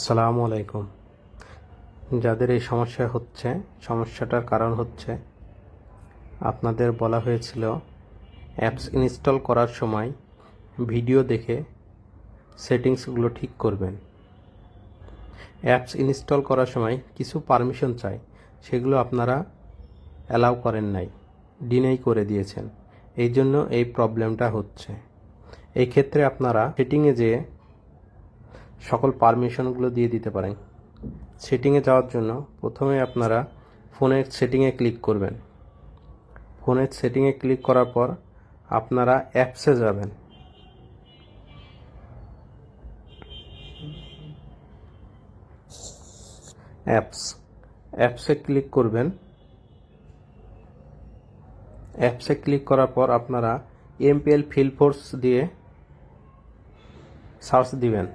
আসসালামু আলাইকুম। যাদের এই সমস্যাটার কারণ হচ্ছে আপনাদের বলা হয়েছিল অ্যাপস ইনস্টল করার সময় ভিডিও দেখে সেটিংসগুলো ঠিক করবেন। অ্যাপস ইনস্টল করার সময় কিছু পারমিশন চাই, সেগুলো আপনারা অ্যালাউ করেন নাই, ডিনাই করে দিয়েছেন। এই জন্য এই প্রবলেমটা হচ্ছে। এই ক্ষেত্রে আপনারা সেটিংয়ে যেয়ে সকল পারমিশনগুলো দিয়ে দিতে পারেন। সেটিংয়ে যাওয়ার জন্য প্রথমে আপনারা ফোনের সেটিংয়ে ক্লিক করবেন। ফোনের সেটিংয়ে ক্লিক করার পর আপনারা অ্যাপসে যাবেন। অ্যাপসে ক্লিক করবেন। অ্যাপসে ক্লিক করার পর আপনারা এমপিএল ফিল্ড ফোর্স দিয়ে সার্চ দিবেন।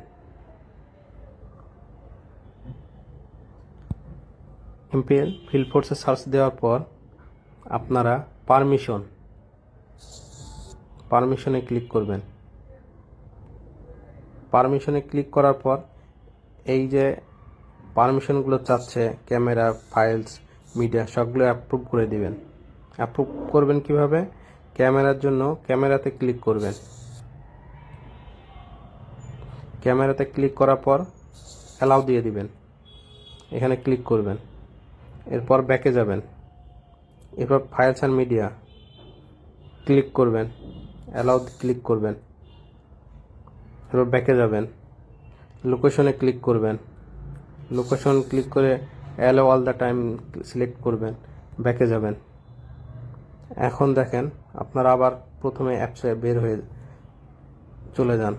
এমপিএল ফিল্ড ফোর্সে সার্চ দেওয়ার পর আপনারা পারমিশনে ক্লিক করবেন। পারমিশনে ক্লিক করার পর এই যে পারমিশনগুলো চাচ্ছে, ক্যামেরা, ফাইলস, মিডিয়া, সবগুলো অ্যাপ্রুভ করে দিবেন। অ্যাপ্রুভ করবেন কিভাবে? ক্যামেরার জন্য ক্যামেরাতে ক্লিক করবেন। ক্যামেরাতে ক্লিক করার পর অ্যালাউ দিয়ে দিবেন। এখানে ক্লিক করবেন। এরপর ব্যাকে যাবেন। এরপর ফাইলস অ্যান্ড মিডিয়া ক্লিক করবেন, অ্যালাউ ক্লিক করবেন। এরপর ব্যাকে যাবেন, লোকেশনে ক্লিক করবেন। লোকেশন ক্লিক করে allow all the time select করবেন, ব্যাকে যাবেন। এখন দেখেন আপনারা আবার প্রথমে অ্যাপসে বের হয়ে চলে যান।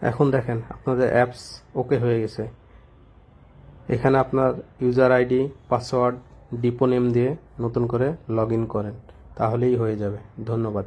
এখন দেখেন আপনাদের অ্যাপস ওকে হয়ে গেছে। এখানে আপনার user ID, password, depot name দিয়ে নতুন করে লগ ইন করেন, তাহলেই হয়ে যাবে। ধন্যবাদ।